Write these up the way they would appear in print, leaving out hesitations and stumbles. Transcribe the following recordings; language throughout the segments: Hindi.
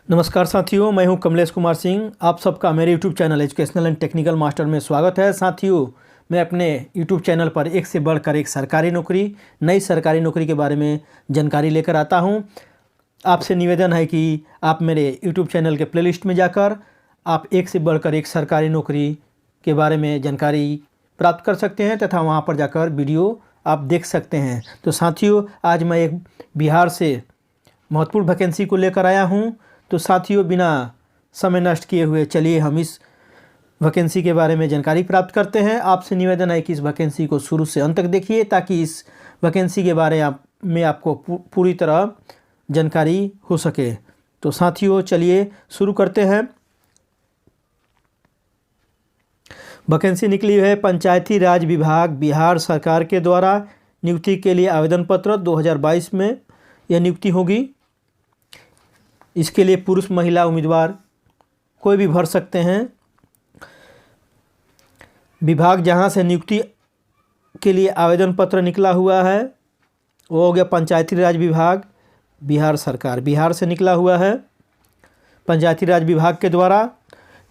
नमस्कार साथियों, मैं हूं कमलेश कुमार सिंह। आप सबका मेरे YouTube channel educational and technical master में स्वागत है। साथियों, मैं अपने यूट्यूब चैनल पर एक से बढ़कर एक सरकारी नौकरी, नई सरकारी नौकरी के बारे में जानकारी लेकर आता हूं। आपसे निवेदन है कि आप मेरे यूट्यूब चैनल के प्लेलिस्ट में जाकर आप एक से बढ़कर एक सरकारी नौकरी के बारे में जानकारी प्राप्त कर सकते हैं तथा वहाँ पर जाकर वीडियो आप देख सकते हैं। तो साथियों, आज मैं एक बिहार से महत्वपूर्ण वैकेंसी को लेकर आया हूँ। तो साथियों, बिना समय नष्ट किए हुए चलिए हम इस वैकेंसी के बारे में जानकारी प्राप्त करते हैं। आपसे निवेदन है कि इस वैकेंसी को शुरू से अंत तक देखिए ताकि इस वैकेंसी के बारे में आपको पूरी तरह जानकारी हो सके। तो साथियों, चलिए शुरू करते हैं। वैकेंसी निकली है पंचायती राज विभाग बिहार सरकार के द्वारा। नियुक्ति के लिए आवेदन पत्र 2022 में यह नियुक्ति होगी। इसके लिए पुरुष महिला उम्मीदवार कोई भी भर सकते हैं। विभाग जहां से नियुक्ति के लिए आवेदन पत्र निकला हुआ है वो हो गया पंचायती राज विभाग बिहार सरकार, बिहार से निकला हुआ है। पंचायती राज विभाग के द्वारा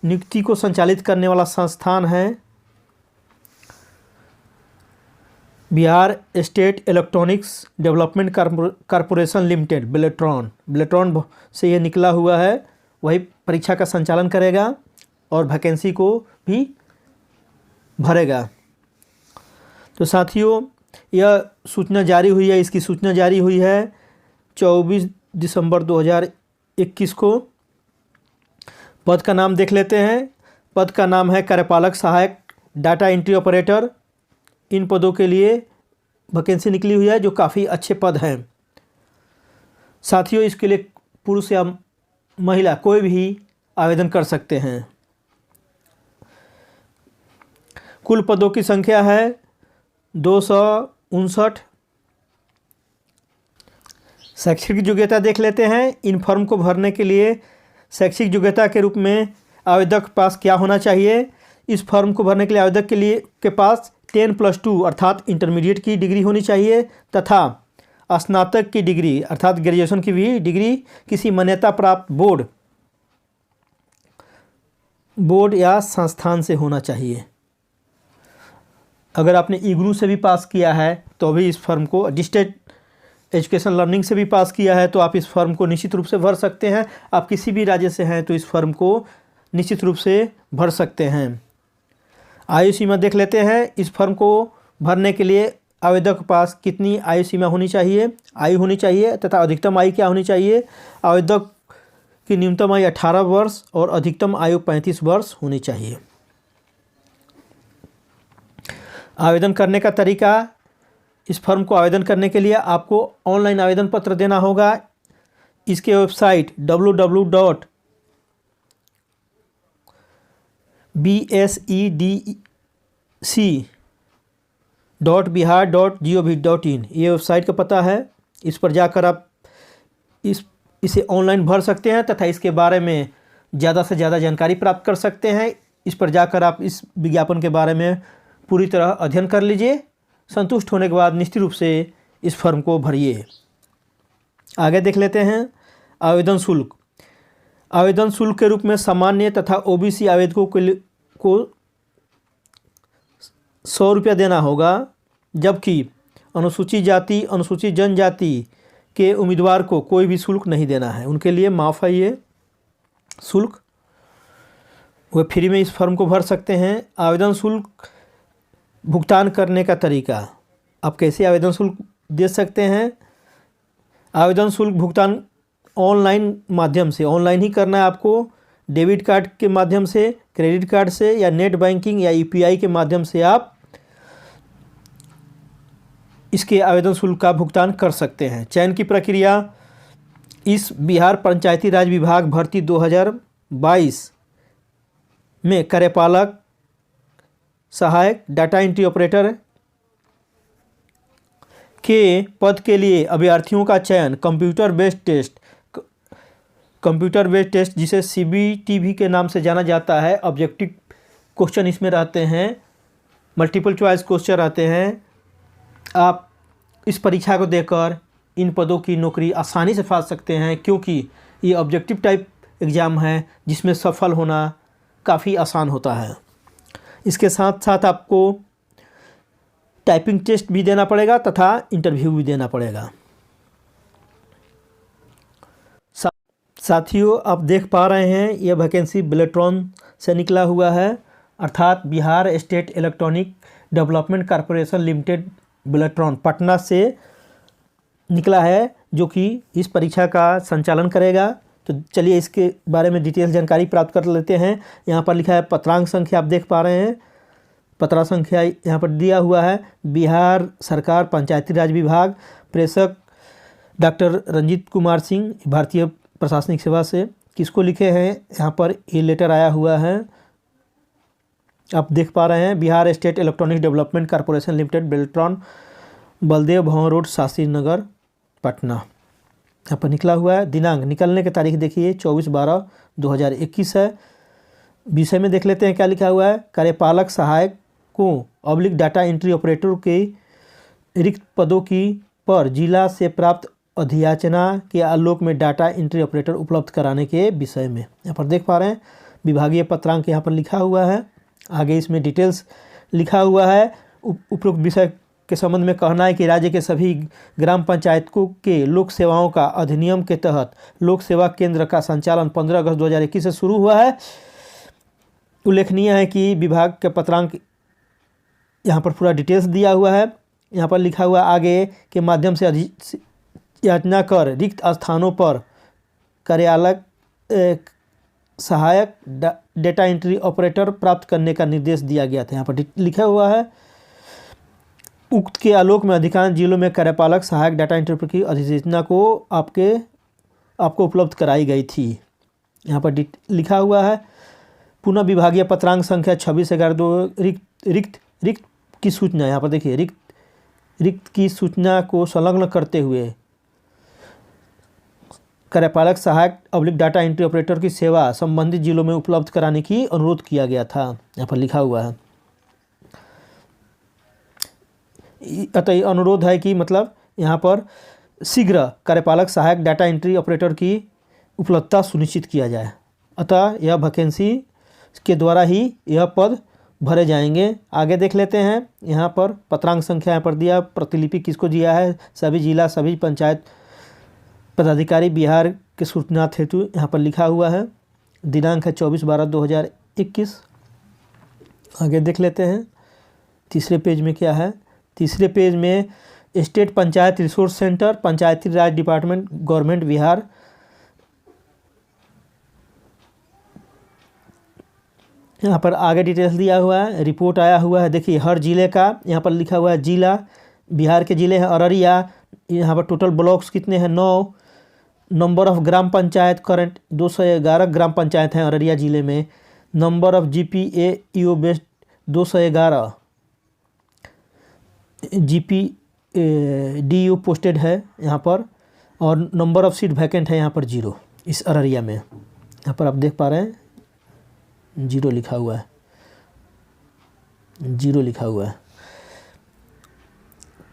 नियुक्ति को संचालित करने वाला संस्थान है Bihar state electronics development corporation limited, Beltron से ये निकला हुआ है। वही परीक्षा का संचालन करेगा और वैकेंसी को भी भरेगा। तो साथियों, यह सूचना जारी हुई है, इसकी सूचना जारी हुई है 24 दिसंबर 2021 को। पद का नाम देख लेते हैं। पद का नाम है कार्यपालक सहायक डाटा एंट्री ऑपरेटर। इन पदों के लिए वैकेंसी निकली हुई है जो काफ़ी अच्छे पद हैं। साथियों, इसके लिए पुरुष या महिला कोई भी आवेदन कर सकते हैं। कुल पदों की संख्या है 259। शैक्षिक योग्यता देख लेते हैं। इन फॉर्म को भरने के लिए शैक्षिक योग्यता के रूप में आवेदक पास क्या होना चाहिए? इस फॉर्म को भरने के लिए आवेदक के पास 10+2 अर्थात इंटरमीडिएट की डिग्री होनी चाहिए तथा स्नातक की डिग्री अर्थात ग्रेजुएशन की भी डिग्री किसी मान्यता प्राप्त बोर्ड या संस्थान से होना चाहिए। अगर आपने इग्नू से भी पास किया है तो भी इस फॉर्म को, डिस्टेंस एजुकेशन लर्निंग से भी पास किया है तो आप इस फॉर्म को निश्चित रूप से भर सकते हैं। आप किसी भी राज्य से हैं तो इस फॉर्म को निश्चित रूप से भर सकते हैं। आयु सीमा देख लेते हैं। इस फॉर्म को भरने के लिए आवेदक के पास कितनी आयु सीमा होनी चाहिए तथा अधिकतम आयु क्या होनी चाहिए? आवेदक की न्यूनतम आयु 18 वर्ष और अधिकतम आयु 35 वर्ष होनी चाहिए। आवेदन करने का तरीका, इस फॉर्म को आवेदन करने के लिए आपको ऑनलाइन आवेदन पत्र देना होगा। इसके वेबसाइट www.bsedc.bihar.gov.in ये वेबसाइट का पता है। इस पर जाकर आप इसे ऑनलाइन भर सकते हैं तथा इसके बारे में ज़्यादा से ज़्यादा जानकारी प्राप्त कर सकते हैं। इस पर जाकर आप इस विज्ञापन के बारे में पूरी तरह अध्ययन कर लीजिए। संतुष्ट होने के बाद निश्चित रूप से इस फॉर्म को भरिए। आगे देख लेते हैं आवेदन शुल्क। आवेदन शुल्क के रूप में सामान्य तथा ओबीसी आवेदकों को 100 रुपया देना होगा, जबकि अनुसूचित जाति अनुसूचित जनजाति के उम्मीदवार को कोई भी शुल्क नहीं देना है। उनके लिए माफ़ है ये शुल्क, वे फ्री में इस फॉर्म को भर सकते हैं। आवेदन शुल्क भुगतान करने का तरीका, आप कैसे आवेदन शुल्क दे सकते हैं? आवेदन शुल्क भुगतान ऑनलाइन माध्यम से, ऑनलाइन ही करना है आपको। डेबिट कार्ड के माध्यम से, क्रेडिट कार्ड से या नेट बैंकिंग या यूपीआई के माध्यम से आप इसके आवेदन शुल्क का भुगतान कर सकते हैं। चयन की प्रक्रिया, इस बिहार पंचायती राज विभाग भर्ती 2022 में कार्यपालक सहायक डाटा एंट्री ऑपरेटर के पद के लिए अभ्यर्थियों का चयन कंप्यूटर बेस्ड टेस्ट जिसे सीबीटीवी के नाम से जाना जाता है। ऑब्जेक्टिव क्वेश्चन इसमें रहते हैं, मल्टीपल चॉइस क्वेश्चन रहते हैं। आप इस परीक्षा को देकर इन पदों की नौकरी आसानी से पा सकते हैं क्योंकि ये ऑब्जेक्टिव टाइप एग्ज़ाम है जिसमें सफल होना काफ़ी आसान होता है। इसके साथ साथ आपको टाइपिंग टेस्ट भी देना पड़ेगा तथा इंटरव्यू भी देना पड़ेगा। साथियों, आप देख पा रहे हैं यह वैकेंसी बिलेट्रॉन से निकला हुआ है, अर्थात Bihar state electronic development corporation limited Beltron Patna से निकला है, जो कि इस परीक्षा का संचालन करेगा। तो चलिए इसके बारे में डिटेल जानकारी प्राप्त कर लेते हैं। यहाँ पर लिखा है पत्रांक संख्या, आप देख पा रहे हैं पत्रा संख्या यहाँ पर दिया हुआ है। बिहार सरकार पंचायती राज विभाग, प्रेषक डॉक्टर रंजीत कुमार सिंह, भारतीय प्रशासनिक सेवा से। किसको लिखे हैं यहाँ पर ये लेटर आया हुआ है, आप देख पा रहे हैं। Bihar state electronic development corporation limited Beltron, Baldev Bhavan road, Shastri Nagar, Patna, यहाँ पर निकला हुआ है। दिनांक निकलने की तारीख देखिए 24/12/2021 है। विषय में देख लेते हैं क्या लिखा हुआ है। कार्यपालक सहायकों ऑब्लिक डाटा एंट्री ऑपरेटर के रिक्त पदों की पर जिला से प्राप्त अधियाचना के आलोक में डाटा एंट्री ऑपरेटर उपलब्ध कराने के विषय में यहाँ पर देख पा रहे हैं। विभागीय पत्रांक यहाँ पर लिखा हुआ है, आगे इसमें डिटेल्स लिखा हुआ है। उपरोक्त विषय के संबंध में कहना है कि राज्य के सभी ग्राम पंचायतों के लोक सेवाओं का अधिनियम के तहत लोक सेवा केंद्र का संचालन 15 अगस्त 2021 से शुरू हुआ है। उल्लेखनीय है कि विभाग के पत्रांक यहाँ पर पूरा डिटेल्स दिया हुआ है। यहाँ पर लिखा हुआ आगे के माध्यम से याचना कर रिक्त स्थानों पर कार्यालय सहायक डेटा एंट्री ऑपरेटर प्राप्त करने का निर्देश दिया गया था। यहाँ पर लिखा हुआ है उक्त के आलोक में अधिकांश जिलों में कार्यपालक सहायक डाटा एंट्री की अधिसूचना को आपको उपलब्ध कराई गई थी। यहाँ पर लिखा हुआ है। पुनः विभागीय पत्रांक संख्या 26/11/2 रिक्त की सूचना, यहाँ पर देखिए रिक्त की सूचना को संलग्न करते हुए कार्यपालक सहायक ऑब्लिक डाटा एंट्री ऑपरेटर की सेवा संबंधित जिलों में उपलब्ध कराने की अनुरोध किया गया था। यहाँ पर लिखा हुआ है। अतः अनुरोध है कि मतलब यहाँ पर शीघ्र कार्यपालक सहायक डाटा एंट्री ऑपरेटर की उपलब्धता सुनिश्चित किया जाए। अतः यह वैकेंसी के द्वारा ही यह पद भरे जाएंगे। आगे देख लेते हैं। यहाँ पर पत्रांक संख्या यहाँ पर दिया, प्रतिलिपि किसको दिया है, सभी जिला सभी पंचायत पदाधिकारी बिहार के सूचना हेतु यहाँ पर लिखा हुआ है। दिनांक है 24/12/2021। आगे देख लेते हैं तीसरे पेज में क्या है। तीसरे पेज में स्टेट पंचायत रिसोर्स सेंटर, पंचायती राज डिपार्टमेंट, गवर्नमेंट बिहार। यहाँ पर आगे डिटेल्स दिया हुआ है, रिपोर्ट आया हुआ है। देखिए हर जिले का यहाँ पर लिखा हुआ है जिला। बिहार के जिले हैं अररिया। यहाँ पर टोटल ब्लॉक्स कितने हैं 9। Number of gram panchayat current 211 ग्राम पंचायत हैं अररिया जिले में। Number of GPA based 211 DU posted है यहाँ पर, और नंबर ऑफ सीट वैकेंट है यहाँ पर 0 इस अररिया में। यहाँ पर आप देख पा रहे हैं 0 लिखा हुआ है, 0 लिखा हुआ है।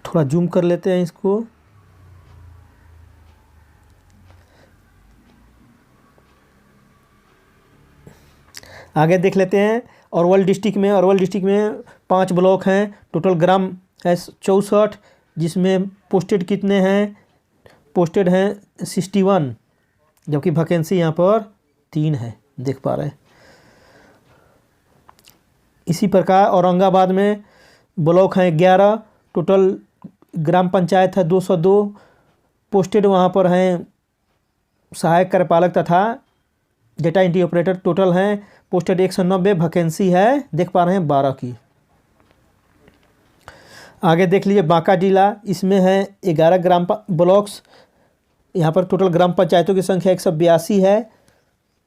थोड़ा जूम कर लेते हैं इसको। आगे देख लेते हैं। अरवल डिस्ट्रिक्ट में 5 ब्लॉक हैं। टोटल ग्राम है 64, जिसमें पोस्टेड कितने हैं, पोस्टेड हैं 61, जबकि वैकेंसी यहाँ पर 3 है, देख पा रहे हैं। इसी प्रकार औरंगाबाद में ब्लॉक हैं 11, टोटल ग्राम पंचायत है 202, पोस्टेड वहाँ पर हैं सहायक कार्यपालक तथा डेटा एंट्री ऑपरेटर। टोटल हैं पोस्टेड 190, वैकेंसी है देख पा रहे हैं 12 की। आगे देख लीजिए बांका जिला, इसमें है 11 ग्राम ब्लॉक्स। यहाँ पर टोटल ग्राम पंचायतों की संख्या 182 है।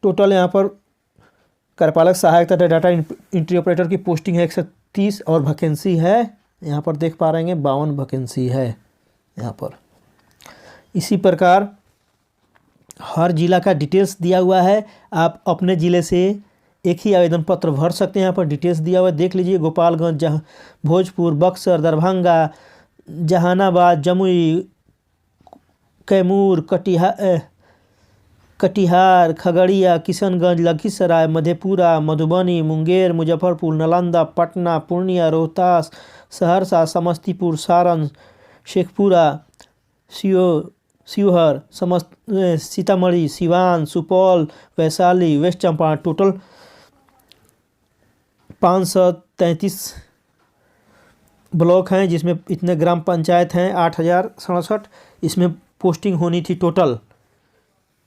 टोटल यहाँ पर कार्यपालक सहायक तथा डाटा एंट्री ऑपरेटर की पोस्टिंग है 130 और वैकेंसी है यहाँ पर देख पा रहे हैं 52 वैकेंसी है यहाँ पर। इसी प्रकार हर जिला का डिटेल्स दिया हुआ है। आप अपने ज़िले से एक ही आवेदन पत्र भर सकते हैं। यहाँ पर डिटेल्स दिया हुआ है, देख लीजिए। Gopalganj, Bhojpur, Buxar, Darbhanga, Jehanabad, Jamui, Kaimur, Katihar, Khagaria, Kishanganj, Lakhisarai, Madhepura, Madhubani, Munger, Muzaffarpur, Nalanda, Patna, Purnia, Rohtas, Saharsa, Samastipur, Saran, Sheikhpura, Sheohar, Sitamarhi, Siwan, Supaul, Vaishali, west Champaran, total 533 block हैं, जिसमें इतने ग्राम पंचायत हैं 8067। इसमें पोस्टिंग होनी थी टोटल।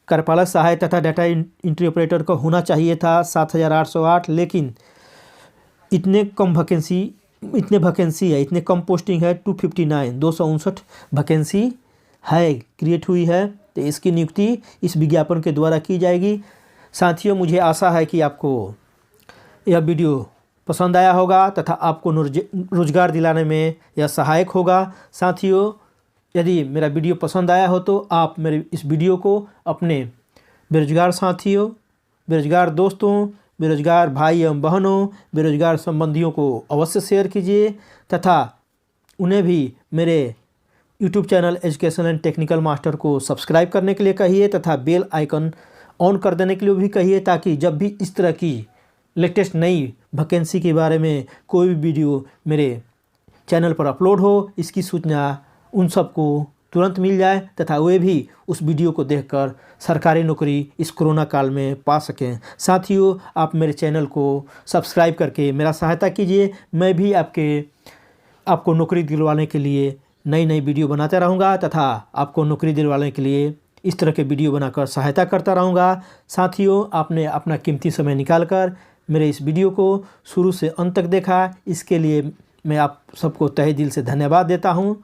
कार्यपालक सहायक तथा डाटा एंट्री ऑपरेटर का होना चाहिए था 7808, लेकिन इतने वैकेंसी है, इतने कम पोस्टिंग है 259 वैकेंसी है क्रिएट हुई है। तो इसकी नियुक्ति इस विज्ञापन के द्वारा की जाएगी। साथियों, मुझे आशा है कि आपको यह वीडियो पसंद आया होगा तथा आपको रोजगार दिलाने में यह सहायक होगा। साथियों, यदि मेरा वीडियो पसंद आया हो तो आप मेरे इस वीडियो को अपने बेरोजगार साथियों, बेरोजगार दोस्तों, बेरोजगार भाई एवं बहनों, बेरोजगार संबंधियों को अवश्य शेयर कीजिए तथा उन्हें भी मेरे YouTube channel education and technical master को सब्सक्राइब करने के लिए कहिए तथा बेल आइकन ऑन कर देने के लिए भी कहिए, ताकि जब भी इस तरह की लेटेस्ट नई वैकेंसी के बारे में कोई भी वीडियो मेरे चैनल पर अपलोड हो, इसकी सूचना उन सबको तुरंत मिल जाए तथा वे भी उस वीडियो को देखकर सरकारी नौकरी इस कोरोना काल में पा सकें। साथियों, आप मेरे चैनल को सब्सक्राइब करके मेरा सहायता कीजिए। मैं भी आपको नौकरी दिलवाने के लिए नई नई वीडियो बनाता रहूँगा तथा आपको नौकरी दिलवाने के लिए इस तरह के वीडियो बनाकर सहायता करता रहूँगा। साथियों, आपने अपना कीमती समय निकालकर मेरे इस वीडियो को शुरू से अंत तक देखा, इसके लिए मैं आप सबको तहे दिल से धन्यवाद देता हूँ।